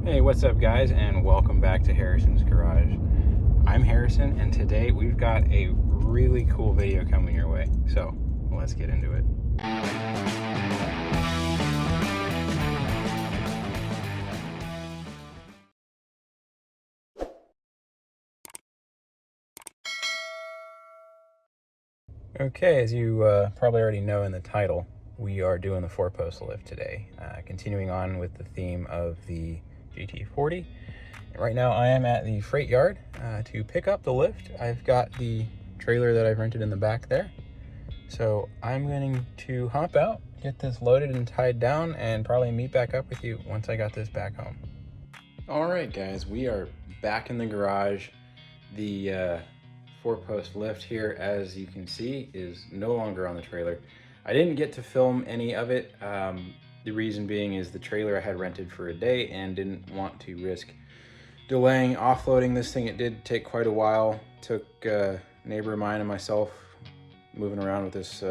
Hey, what's up guys, and welcome back to Harrison's Garage. I'm Harrison, and today we've got a really cool video coming your way, so let's get into it. Okay, as you probably already know in the title, we are doing the 4-post lift today, continuing on with the theme of the GT40. Right now I am at the freight yard to pick up the lift. I've got the trailer that I've rented in the back there. So I'm going to hop out, get this loaded and tied down, and probably meet back up with you once I got this back home. All right guys, we are back in the garage. The 4-post lift here, as you can see, is no longer on the trailer. I didn't get to film any of it. The reason being is the trailer I had rented for a day and didn't want to risk delaying offloading this thing. It did take quite a while. Took a neighbor of mine and myself moving around with this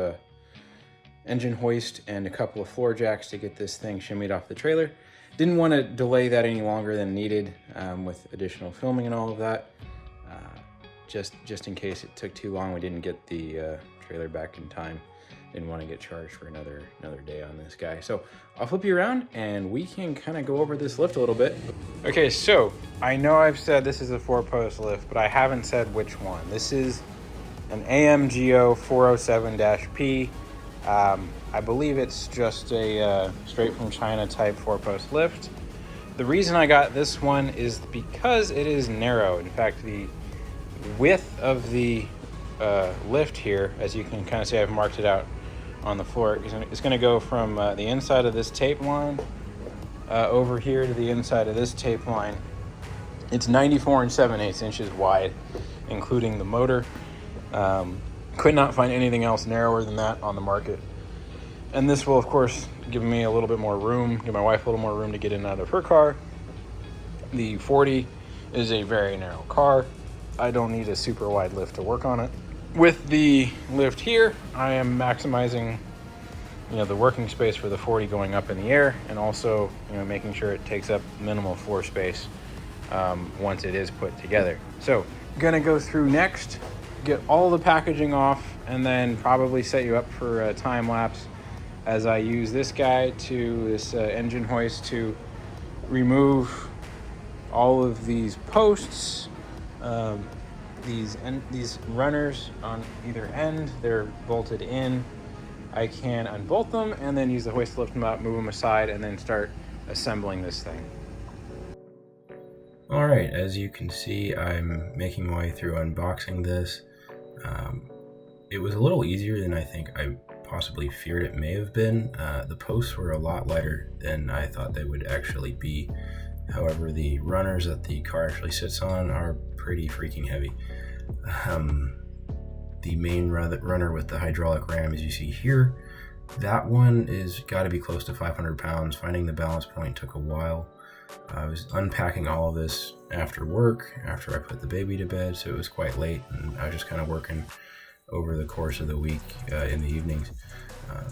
engine hoist and a couple of floor jacks to get this thing shimmied off the trailer. Didn't want to delay that any longer than needed with additional filming and all of that. Just in case it took too long, we didn't get the trailer back in time. Didn't want to get charged for another day on this guy. So I'll flip you around and we can kind of go over this lift a little bit. Okay, so I know I've said this is a 4-post lift, but I haven't said which one. This is an AMGO 407-P. I believe it's just a straight from China type 4-post lift. The reason I got this one is because it is narrow. In fact, the width of the lift here, as you can kind of see, I've marked it out on the floor. It's going to go from the inside of this tape line over here to the inside of this tape line. It's 94 7/8 inches wide, including the motor. Could not find anything else narrower than that on the market. And this will, of course, give me a little bit more room, give my wife a little more room to get in and out of her car. The 40 is a very narrow car. I don't need a super wide lift to work on it. With the lift here, I am maximizing, the working space for the 40 going up in the air, and also, making sure it takes up minimal floor space once it is put together. So, gonna go through next, get all the packaging off, and then probably set you up for a time lapse as I use this engine hoist to remove all of these posts. These runners on either end, they're bolted in. I can unbolt them and then use the hoist to lift them up, move them aside, and then start assembling this thing. All right, as you can see, I'm making my way through unboxing this. It was a little easier than I think I possibly feared it may have been. The posts were a lot lighter than I thought they would actually be. However, the runners that the car actually sits on are pretty freaking heavy. The main runner with the hydraulic ram, as you see here, that one is got to be close to 500 pounds. Finding the balance point took a while. I was unpacking all of this after work, after I put the baby to bed, so it was quite late, and I was just kind of working over the course of the week in the evenings.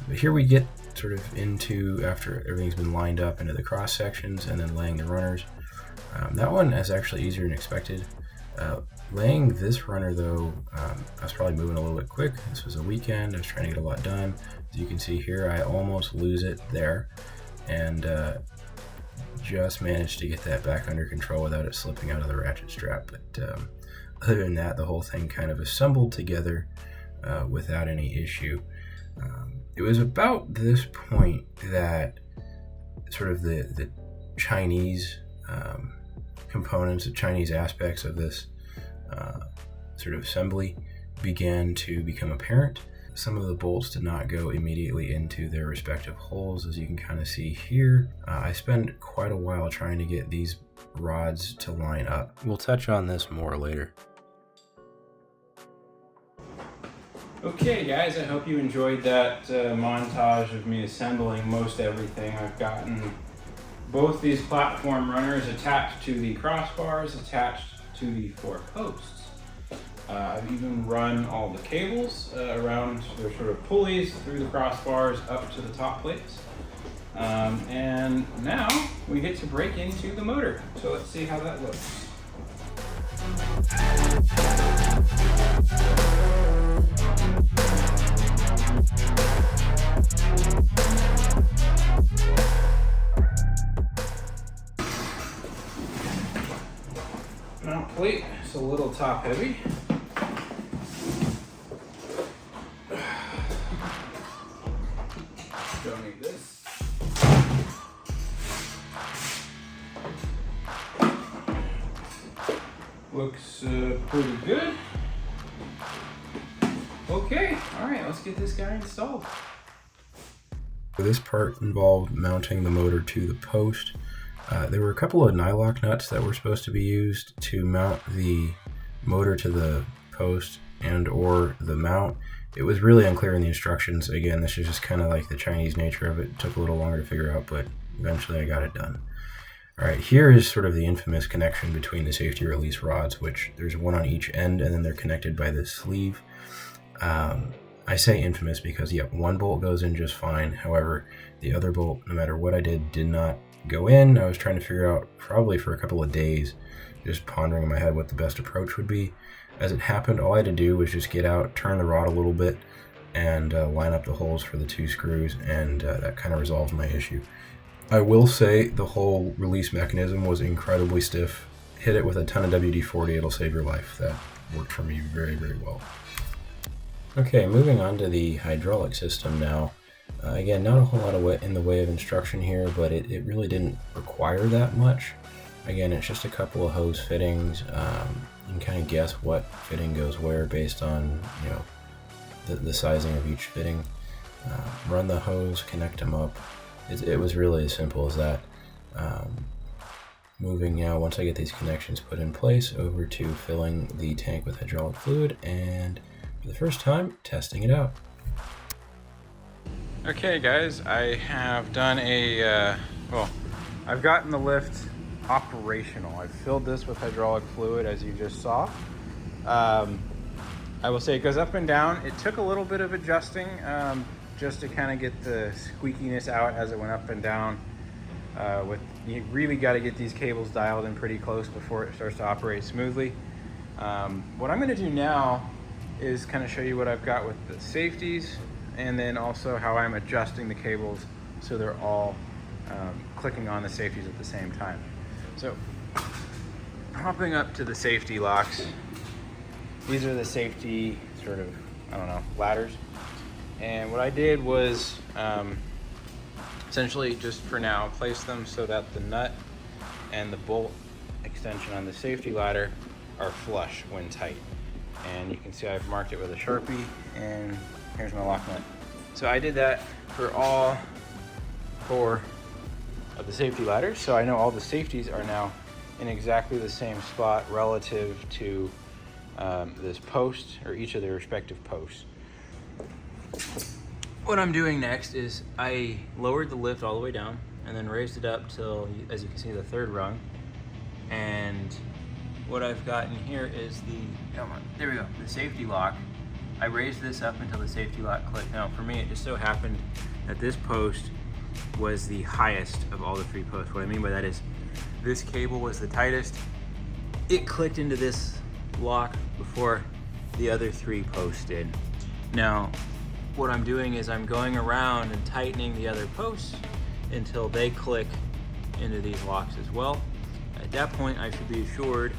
But here we get sort of into, after everything's been lined up, into the cross sections and then laying the runners. That one is actually easier than expected. Laying this runner though, I was probably moving a little bit quick. This was a weekend, I was trying to get a lot done. As you can see here, I almost lose it there, and just managed to get that back under control without it slipping out of the ratchet strap. But other than that, the whole thing kind of assembled together without any issue. It was about this point that sort of the Chinese components, the Chinese aspects of this sort of assembly began to become apparent. Some of the bolts did not go immediately into their respective holes, as you can kind of see here. I spent quite a while trying to get these rods to line up. We'll touch on this more later. Okay guys, I hope you enjoyed that montage of me assembling most everything. I've gotten both these platform runners attached to the crossbars, attached to the 4 posts. I've even run all the cables around their sort of pulleys through the crossbars up to the top plates. And now we get to break into the motor. So let's see how that looks. Mount plate is a little top heavy. Don't need this. Looks pretty good. Okay, all right, let's get this guy installed. This part involved mounting the motor to the post. There were a couple of nylock nuts that were supposed to be used to mount the motor to the post and or the mount. It was really unclear in the instructions. Again, this is just kind of like the Chinese nature of it. It took a little longer to figure out, but eventually I got it done. All right, here is sort of the infamous connection between the safety release rods, which there's one on each end and then they're connected by this sleeve. I say infamous because, yeah, one bolt goes in just fine. However, the other bolt, no matter what I did not go in. I was trying to figure out, probably for a couple of days, just pondering in my head what the best approach would be. As it happened, all I had to do was just get out, turn the rod a little bit, and line up the holes for the two screws, and that kind of resolved my issue. I will say the whole release mechanism was incredibly stiff. Hit it with a ton of WD-40, it'll save your life. That worked for me very, very well. Okay, moving on to the hydraulic system now. Again, not a whole lot in the way of instruction here, but it really didn't require that much. Again, it's just a couple of hose fittings. You can kind of guess what fitting goes where based on, you know, the sizing of each fitting. Run the hose, connect them up. It was really as simple as that. Moving now, once I get these connections put in place, over to filling the tank with hydraulic fluid and for the first time, testing it out. Okay guys, I have done I've gotten the lift operational. I've filled this with hydraulic fluid, as you just saw. I will say it goes up and down. It took a little bit of adjusting just to kind of get the squeakiness out as it went up and down. You really got to get these cables dialed in pretty close before it starts to operate smoothly. What I'm going to do now is kind of show you what I've got with the safeties, and then also how I'm adjusting the cables so they're all clicking on the safeties at the same time. So, hopping up to the safety locks, these are the safety sort of, ladders. And what I did was essentially just for now place them so that the nut and the bolt extension on the safety ladder are flush when tight. And you can see I've marked it with a Sharpie, and here's my lock nut. So I did that for all 4 of the safety ladders, so I know all the safeties are now in exactly the same spot relative to this post, or each of their respective posts. What I'm doing next is I lowered the lift all the way down and then raised it up till, as you can see, the 3rd rung. And what I've got in here is there we go, the safety lock. I raised this up until the safety lock clicked. Now for me, it just so happened that this post was the highest of all the 3 posts. What I mean by that is this cable was the tightest. It clicked into this lock before the other 3 posts did. Now, what I'm doing is I'm going around and tightening the other posts until they click into these locks as well. At that point, I should be assured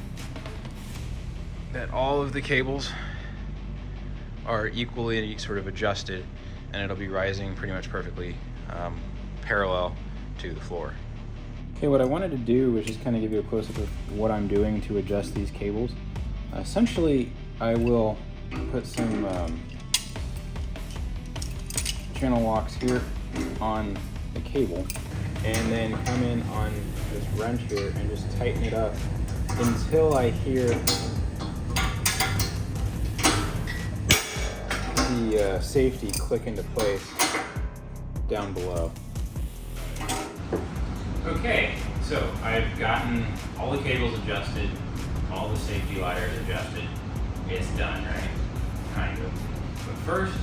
that all of the cables are equally sort of adjusted, and it'll be rising pretty much perfectly parallel to the floor. Okay, what I wanted to do was just kind of give you a close-up of what I'm doing to adjust these cables. Essentially, I will put some channel locks here on the cable, and then come in on this wrench here and just tighten it up until I hear the safety click into place down below. Okay, so I've gotten all the cables adjusted, all the safety ladders adjusted. It's done, right? Kind of. But first,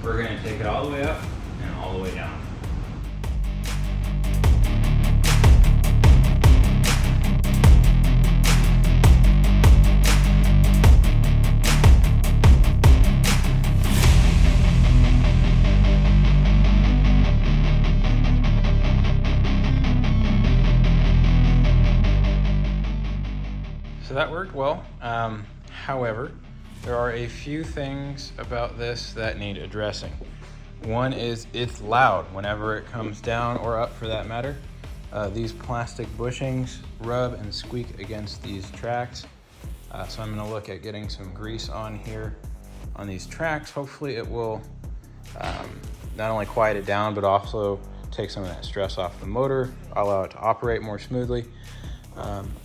we're going to take it all the way up and all the way down. So that worked well. However, there are a few things about this that need addressing. One is it's loud whenever it comes down or up for that matter. These plastic bushings rub and squeak against these tracks. So I'm gonna look at getting some grease on here on these tracks. Hopefully it will not only quiet it down, but also take some of that stress off the motor, allow it to operate more smoothly,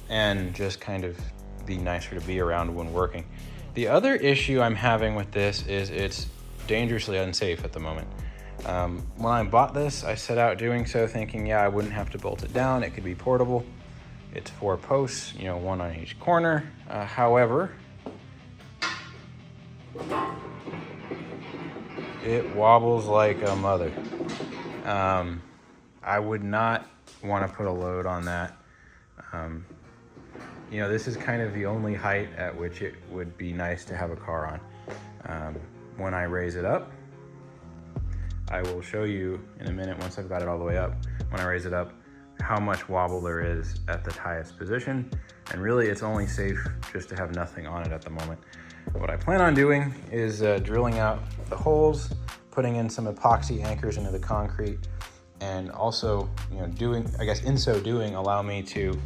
and just kind of be nicer to be around when working. The other issue I'm having with this is it's dangerously unsafe at the moment. When I bought this, I set out doing so thinking, yeah, I wouldn't have to bolt it down. It could be portable. It's 4 posts, you know, 1 on each corner. However, it wobbles like a mother. I would not want to put a load on that. You know, this is kind of the only height at which it would be nice to have a car on. When I raise it up, I will show you in a minute, once I've got it all the way up, when I raise it up, how much wobble there is at the highest position. And really it's only safe just to have nothing on it at the moment. What I plan on doing is drilling out the holes, putting in some epoxy anchors into the concrete, and also, you know, in so doing, allow me to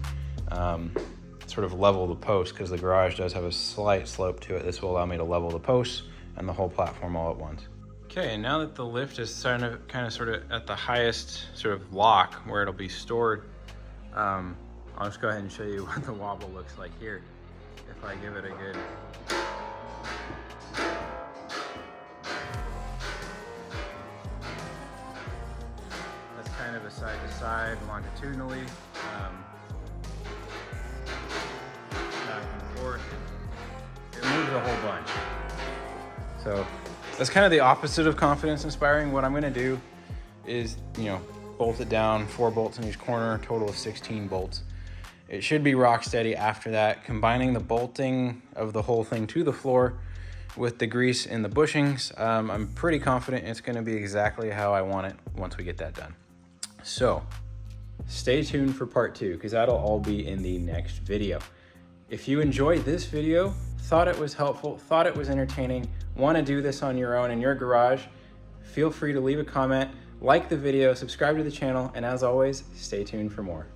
sort of level the post, because the garage does have a slight slope to it. This will allow me to level the posts and the whole platform all at once. Okay, and now that the lift is kind of sort of at the highest sort of lock where it'll be stored, I'll just go ahead and show you what the wobble looks like here. If I give it a good... That's kind of a side to side, longitudinally. Back and forth. It moves a whole bunch. So that's kind of the opposite of confidence inspiring. What I'm gonna do is, you know, bolt it down, 4 bolts in each corner, total of 16 bolts. It should be rock steady after that. Combining the bolting of the whole thing to the floor with the grease in the bushings, I'm pretty confident it's gonna be exactly how I want it once we get that done. So stay tuned for part 2, because that'll all be in the next video. If you enjoyed this video, thought it was helpful, thought it was entertaining, want to do this on your own in your garage, feel free to leave a comment, like the video, subscribe to the channel, and as always, stay tuned for more.